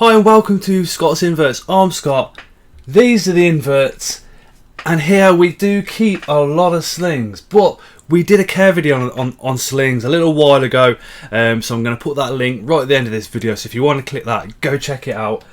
Hi and welcome to Scott's Inverts. I'm Scott. These are the inverts, and here we do keep a lot of slings, but we did a care video on slings a little while ago, so I'm going to put that link right at the end of this video, so if you want to click that, go check it out.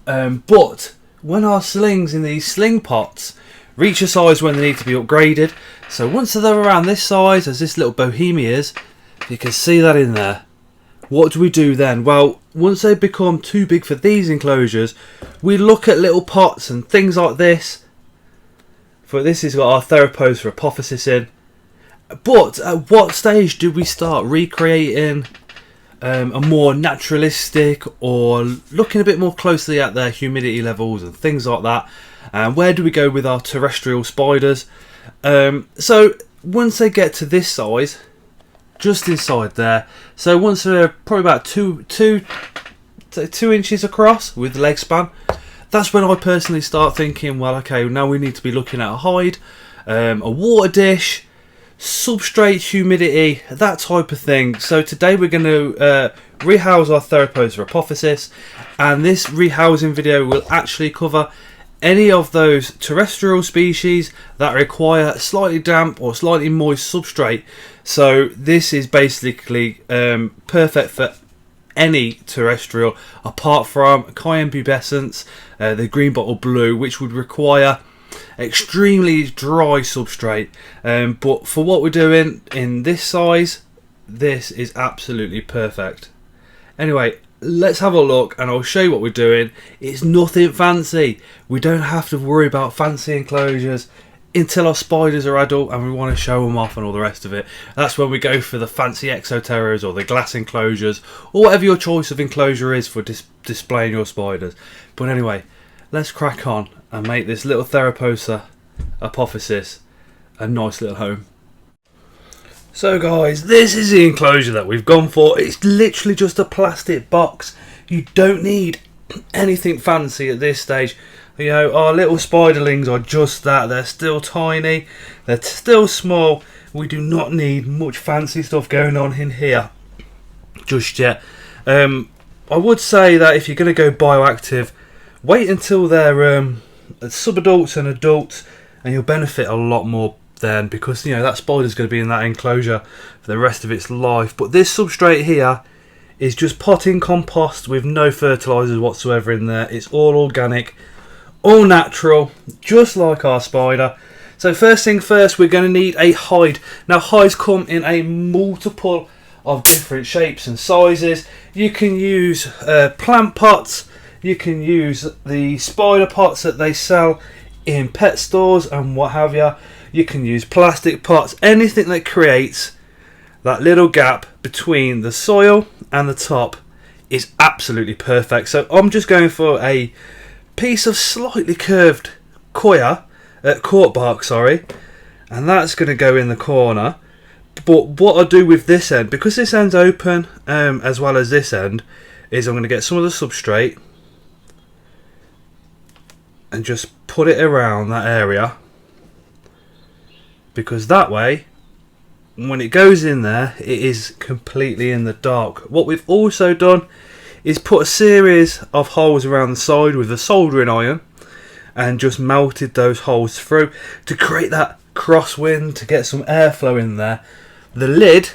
But when our slings in these sling pots reach a size when they need to be upgraded, so once they're around this size, as this little Bohemia is, you can see that in there. What do we do then? Well, once they become too big for these enclosures, we look at little pots and things like this. For this has got our Theropos for apophysis in. But at what stage do we start recreating a more naturalistic, or looking a bit more closely at their humidity levels and things like that? And where do we go with our terrestrial spiders? So once they get to this size, just inside there, so once they're probably about two inches across with leg span, that's when I personally start thinking, well, okay, now we need to be looking at a hide, a water dish, substrate, humidity, that type of thing. So today we're going to rehouse our Theropos for apophysis, and this rehousing video will actually cover any of those terrestrial species that require slightly damp or slightly moist substrate. So this is basically perfect for any terrestrial apart from cayenne pubescens, the green bottle blue, which would require extremely dry substrate. But for what we're doing in this size, this is absolutely perfect. Anyway, let's have a look and I'll show you what we're doing. It's nothing fancy. We don't have to worry about fancy enclosures until our spiders are adult and we want to show them off and all the rest of it. That's when we go for the fancy exoterras or the glass enclosures, or whatever your choice of enclosure is for displaying your spiders. But anyway, let's crack on and make this little Theroposa apophysis a nice little home. So guys, this is the enclosure that we've gone for. It's literally just a plastic box. You don't need anything fancy at this stage. You know, our little spiderlings are just that. They're still tiny, they're still small. We do not need much fancy stuff going on in here just yet. I would say that if you're going to go bioactive, wait until they're subadults and adults, and you'll benefit a lot more then, because you know that spider's going to be in that enclosure for the rest of its life. But this substrate here is just potting compost with no fertilizers whatsoever in there. It's all organic, all natural, just like our spider. So first thing first, we're going to need a hide. Now hides come in a multiple of different shapes and sizes. You can use plant pots, you can use the spider pots that they sell in pet stores and what have you. You can use plastic pots, anything that creates that little gap between the soil and the top is absolutely perfect. So I'm just going for a piece of slightly curved coir, cork bark, sorry, and that's going to go in the corner. But what I do with this end, because this end's open as well as this end, is I'm going to get some of the substrate and just put it around that area, because that way when it goes in there it is completely in the dark. What we've also done is put a series of holes around the side with a soldering iron and just melted those holes through to create that crosswind, to get some airflow in there. The lid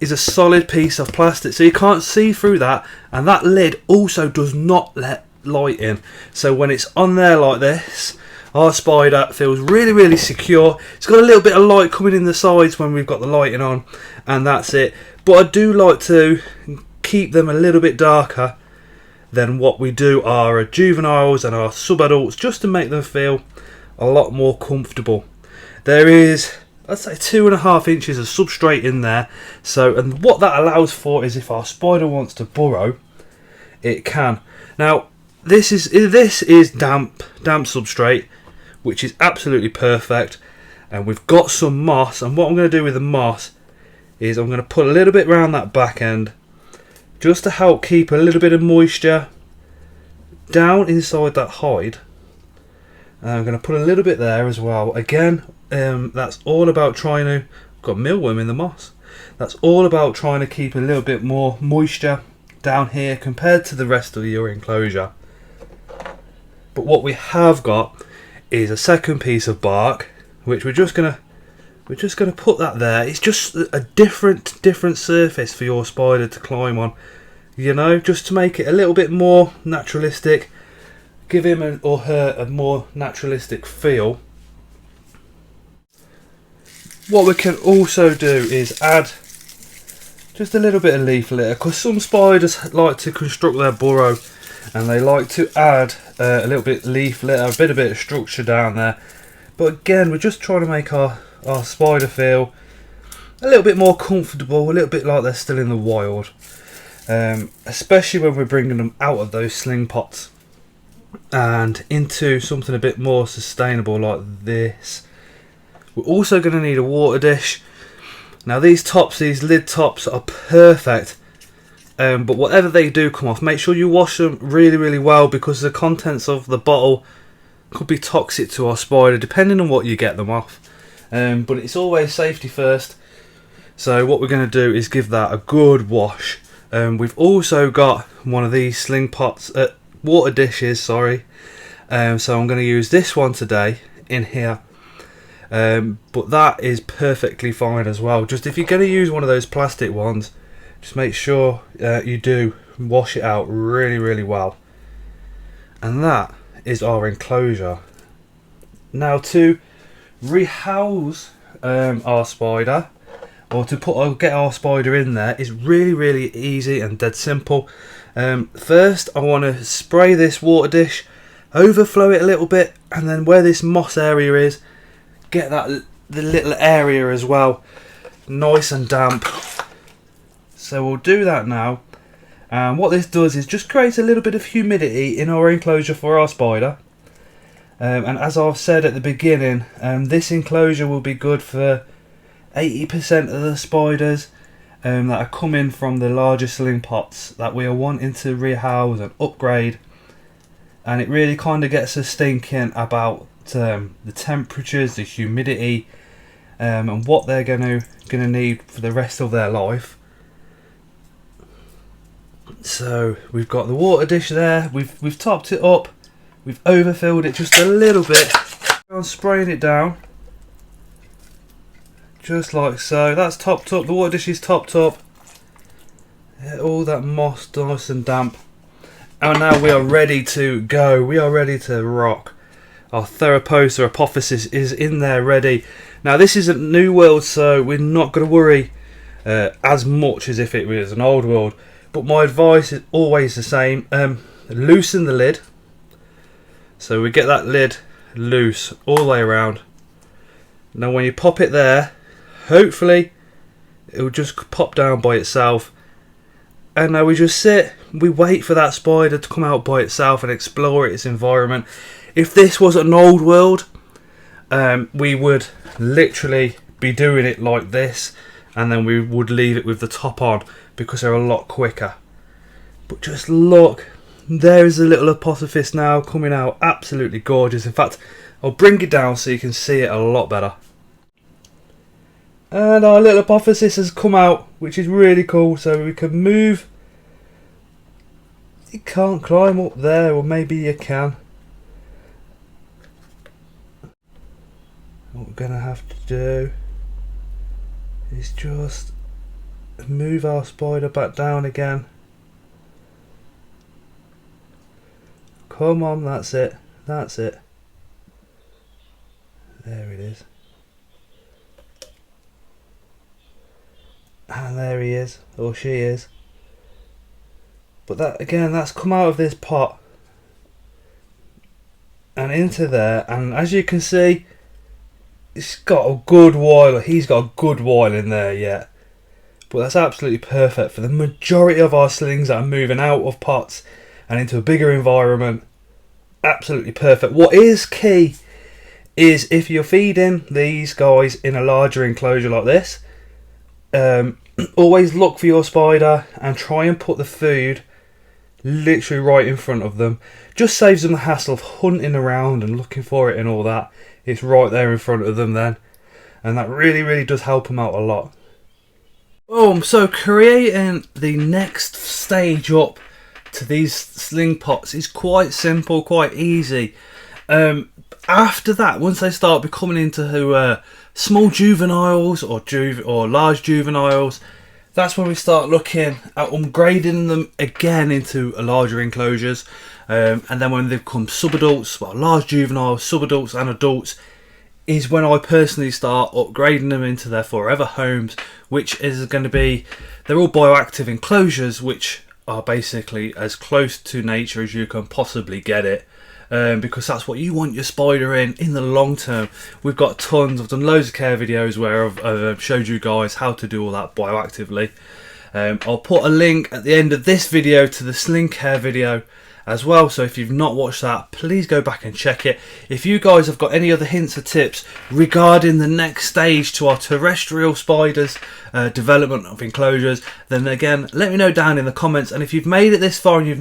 is a solid piece of plastic, so you can't see through that, and that lid also does not let light in. So when it's on there like this, our spider feels really secure. It's got a little bit of light coming in the sides when we've got the lighting on, and that's it. But I do like to keep them a little bit darker than what we do our juveniles and our subadults, just to make them feel a lot more comfortable. There is, I'd say, 2.5 inches of substrate in there. So, and what that allows for is if our spider wants to burrow, it can. Now this is damp substrate, which is absolutely perfect, and we've got some moss, and what I'm going to do with the moss is I'm going to put a little bit around that back end just to help keep a little bit of moisture down inside that hide, and I'm going to put a little bit there as well. Again, that's all about trying to, got mealworm in the moss, that's all about trying to keep a little bit more moisture down here compared to the rest of your enclosure. But what we have got is a second piece of bark, which we're just gonna put that there. It's just a different surface for your spider to climb on, you know, just to make it a little bit more naturalistic, give him or her a more naturalistic feel. What we can also do is add just a little bit of leaf litter, because some spiders like to construct their burrow and they like to add a little bit of leaf litter, a bit of structure down there. But again, we're just trying to make our spider feel a little bit more comfortable, a little bit like they're still in the wild, especially when we're bringing them out of those sling pots and into something a bit more sustainable like this. We're also going to need a water dish. Now these lid tops are perfect, but whatever they do come off, make sure you wash them really well, because the contents of the bottle could be toxic to our spider depending on what you get them off. But it's always safety first, so what we're going to do is give that a good wash. We've also got one of these sling pots, water dishes, sorry, so I'm going to use this one today in here. But that is perfectly fine as well. Just if you're going to use one of those plastic ones, just make sure you do wash it out really well. And that is our enclosure. Now to rehouse our spider, or to get our spider in there, is really easy and dead simple. First I want to spray this water dish, overflow it a little bit, and then where this moss area is, get the little area as well nice and damp. So we'll do that now, and what this does is just create a little bit of humidity in our enclosure for our spider. And as I've said at the beginning, this enclosure will be good for 80% of the spiders that are coming from the larger sling pots that we are wanting to rehouse and upgrade. And it really kind of gets us thinking about the temperatures, the humidity, and what they're gonna need for the rest of their life. So we've got the water dish there. We've topped it up. We've overfilled it just a little bit. I'm spraying it down, just like so. That's topped up. The water dish is topped up. All that moss nice and damp. And now we are ready to go. We are ready to rock. Our Theroposa apophysis is in there ready. Now this isn't New World, so we're not going to worry as much as if it was an Old World. But my advice is always the same. Loosen the lid. So we get that lid loose all the way around. Now when you pop it there, hopefully it will just pop down by itself. And now we just sit, we wait for that spider to come out by itself and explore its environment. If this was an Old World, we would literally be doing it like this, and then we would leave it with the top on, because they're a lot quicker. But just look, there is a little apophysis now coming out, absolutely gorgeous. In fact, I'll bring it down so you can see it a lot better. And our little apophysis has come out, which is really cool, so we can move. You can't climb up there, or maybe you can. What we're going to have to do is just move our spider back down again. Come on, that's it. That's it. There it is. And there he is, or she is. But that, again, that's come out of this pot and into there, and as you can see, he's got a good while in there yet. But that's absolutely perfect for the majority of our slings that are moving out of pots and into a bigger environment. Absolutely perfect. What is key is if you're feeding these guys in a larger enclosure like this, always look for your spider and try and put the food literally right in front of them. Just saves them the hassle of hunting around and looking for it and all that. It's right there in front of them then, and that really does help them out a lot. So creating the next stage up to these sling pots is quite simple, quite easy. After that, once they start becoming into small juveniles or large juveniles, that's when we start looking at upgrading them again into larger enclosures. And then when they become subadults, well, large juveniles, subadults and adults, is when I personally start upgrading them into their forever homes, which is going to be, they're all bioactive enclosures, which are basically as close to nature as you can possibly get it. Because that's what you want your spider in the long term. We've got tons, I've done loads of care videos where I've showed you guys how to do all that bioactively. I'll put a link at the end of this video to the Sling care video as well, so if you've not watched that, please go back and check it. If you guys have got any other hints or tips regarding the next stage to our terrestrial spiders development of enclosures, then again let me know down in the comments. And if you've made it this far and you're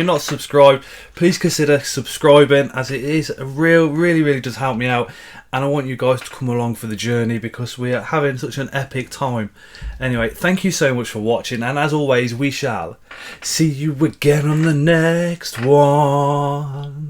not subscribed, please consider subscribing, as it is really does help me out, and I want you guys to come along for the journey because we are having such an epic time. Anyway, thank you so much for watching, and as always, we shall see you again on the next one.